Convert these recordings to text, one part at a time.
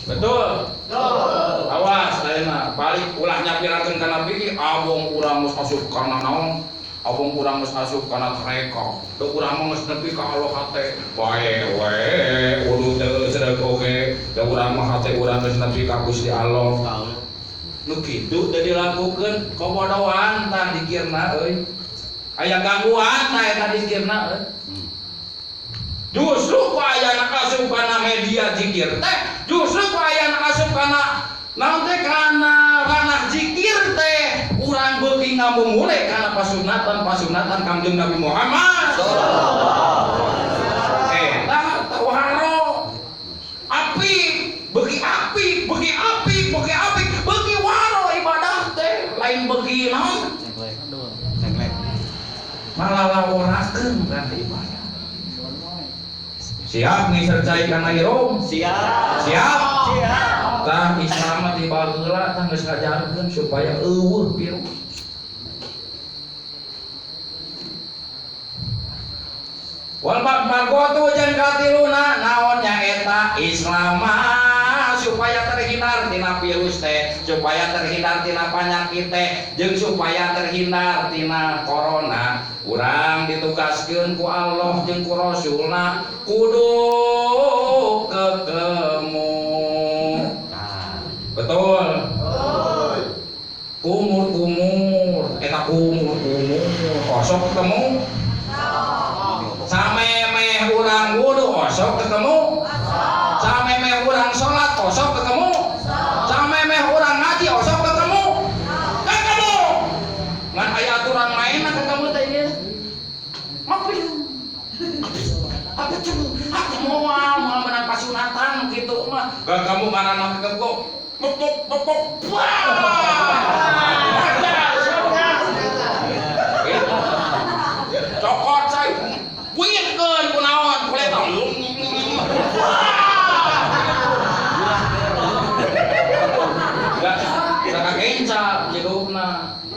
Betul. Awas lainna balik ulah nyapirakeun kana pikir abong urang geus asup kana naon, abong urang geus asup kana tareka. Teu urang mah geus nepi ka Allah hate. Bae we udu teu sedek oge, teu urang mah hate urang geus nepi ka Gusti Allah. Nu kitu teu dilakukeun kobodohan tah dikirna euy. Aya gangguan tah eta dikirna euy. Justru ku ayana asup kana media zikir teh, justru ku ayana asup kana naon teh kana ranah zikir teh urang beuki ngamumule kana pasunatan Kangjeng Nabi Muhammad sallallahu alaihi wasallam. Eta tawaro api, beuki waro ibadah teh lain beuki naon? Malalaworakeun kana ibadah. Siap ngisercai kana irom? Siap. Tah Islam ti baheula tah geus ngajarkeun supaya eueuh virus. Wal bagotu jeung katiluna naon nyaeta Islam supaya terhindar tina virus teh, supaya terhindar tina panyakit teh, jeung supaya terhindar tina corona. Urang ditugaskeun ku Allah jeung ku Rasulna kudu kekemu. Betul. Kumur eta kumur osok ketemu. Samemeh urang wudu osok ketemu. Samemeh urang salat osok ketemu. Samemeh urang ngaji osok ketemu. Ketemu. Ngan aya aturan main ketemu teh ieu. Apa tuh? Aku moal menang pasunatan gitu mah. Gak kamu mana ketemu. Pop. Cokot saya. Wiekeun kunaon? Kulit tong. Gak kagencap jaduna.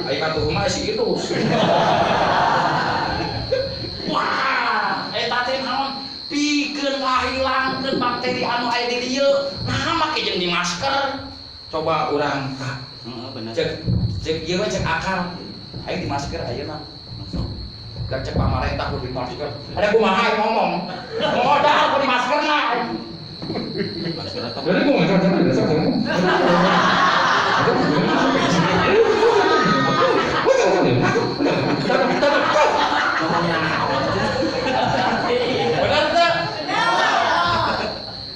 Aya katuh mah si Idus. Wah, eta teh naon? Pikeun ngahilangkeun bakteri anu aya di dieu. Nah, make jeung di masker. Coba urang bener. Cek ieu cek akal. Aya di masker ayeuna. Dan cek pamarentah ku di masker. Ada kumaha ngomong. Modal ku di maskerna. Masker eta. Bener ku masker eta. Bener teh?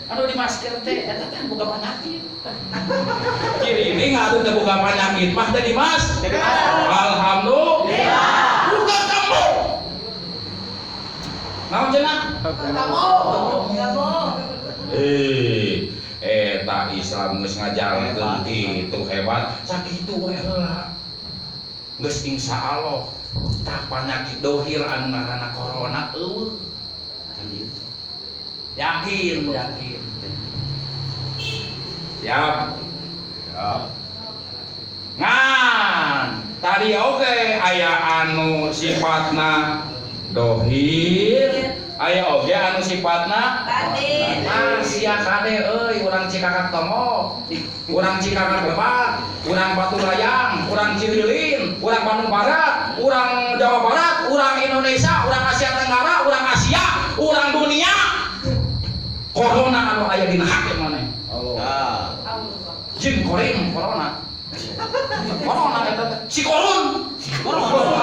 Anu di masker teh eta teh boga penyakit. Ciri ini ngadu teh boga penyakit mah teh Dimas. Alhamdulillah. Bukan kamu. Naon cenah? Kamu. Eta Islam geus ngajarkeun kitu hebat. Sakitu we heula. Geus insyaallah tah panyakit dohir anu ngaranna corona eueuh. Yakin. Siap. Ngan tadi oge aya anu sifatna dohir, aya oge anu sifatna batin. Sia kade euy urang Cikakak Tongo, urang Cikakak Lebak, urang Batulayang, urang Cililin, urang Bandung Barat, urang Jawa Barat, urang Indonesia, urang Asia Tenggara, urang Asia, urang dunia. Corona anu aya dina hake maneh. Allah. Jin koring corona. Corona eta si korun. Corona.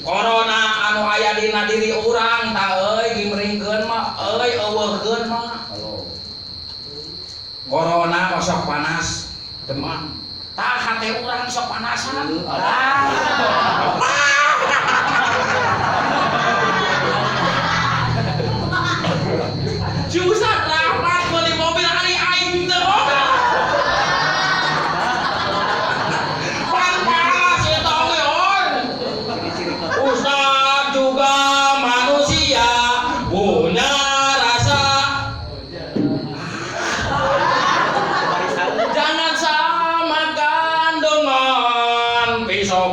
Corona anu aya dina diri urang tah euy gimringkeun mah euy eueuhkeun mah. Corona sok panas teman. Tah hate urang sok panasan. Jusat rahmat beli mobil ari aing teh. Panas eta we on. Ustaz juga manusia punya rasa. Jangan samakan dengan pisau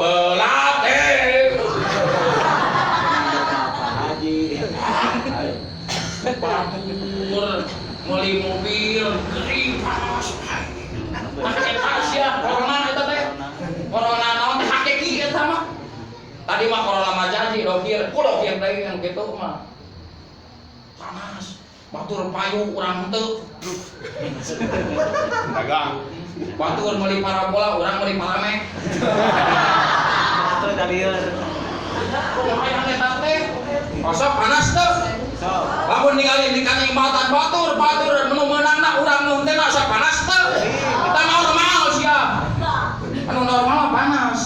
tadi mah corona mah janji dohir deui yang kitu mah panas batur payu urang henteu dagang batur meuli parabola urang meuli parame Atuh dalieur. aya eta teh osok panas teh lamun ningali di kanyimatan batur nu meunangna urang nu henteu sok panas teh kita normal sia anu normal panas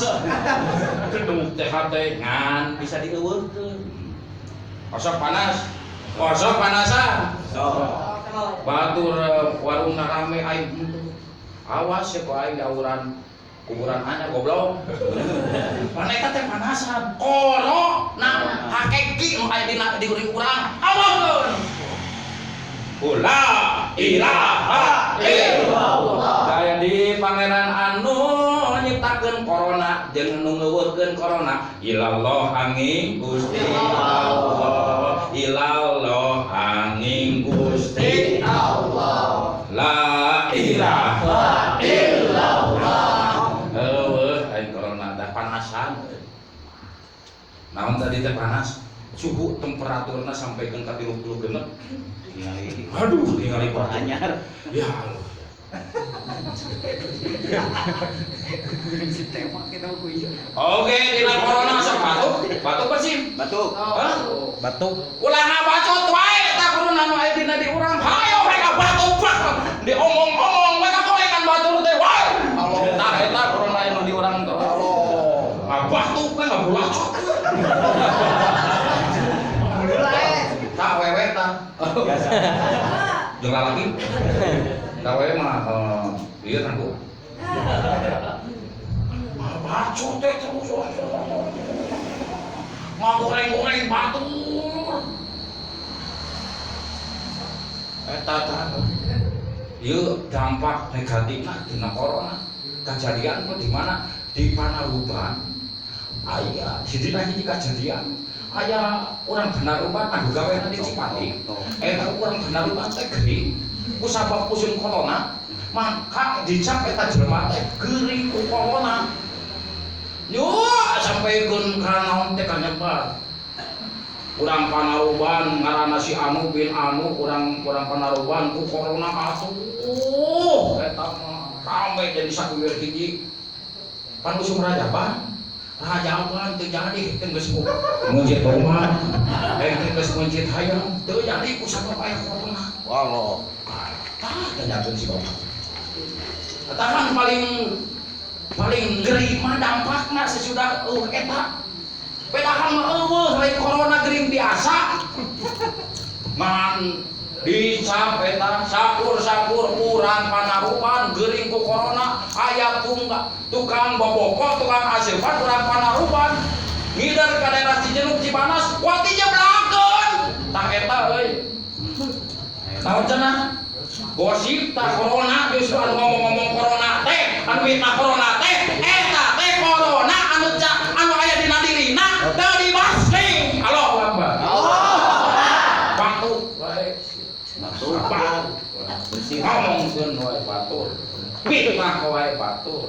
gedung teh ngan bisa dieuweurkeun osok panasan batur warungna rame aing henteu awas ya ku aing dauran kuburan aja goblok manehna teh panasan koro nah hakeki nu aya di uring urang awalkeun la ilaha illallah daya di pangeran anu nyiptakeun corona jeung nu ngeuweurkeun corona ilallah angin Gusti Allah ilallah angin Gusti Allah la ilaha illallah panasan naon tadi teh panas suhu temperaturna sampai ke 30 genep aduh ningali anyar ya Allah oke dina corona sok batuk bersin batuk ulah ngabacot wae eta corona nu aya dina di urang hayo mereka batuk diomong-omong mereka kolekan batur teh wae Allah tah eta corona anu di urang teh batuk kan enggak bolacot tak wewe tah biasa jeung lalaki tak wewe mah ieu kan Bu bacot teh terus ngagoreng-goreng batur eta tah ieu dampak negatifna dina corona kejadian di mana di Panaruban aya sidina hiji kejadian aya urang Panaruban anu gaweana di Cipati eta urang Panaruban teh geuring ku sabab musim corona maka dicap eta jelema teh geuring ku corona yo sampeukeun ka naon teh ka nyebar urang Panaruban ngaranna si Anu bin Anu urang Panaruban ku corona atuh eta mah rame jadi sakulieur hiji pan usum rajaban teu jadi teh geus munjit rumah teh geus munjit hayang teu jadi ku sabab aya corona wallah tah tanyakeun si bapak tahan paling geuring mah dampakna sesudah eta padahal mah lain corona geuring biasa man dicap eta sakur urang Panaruban geuring ku corona aya tukang bobokot tukang asirpan urang Panaruban ngider ka daerah Cijedug Cipanas wati jeblakeun tah eta euy naon cenah gosip tah corona justru anu ngomong-ngomong corona teh anu mitna corona teh eta teh corona anu aya dina dirina teu dibasmi Allahu Akbar batuk wae batuk ngomongkeun wae batur fitnah wae batur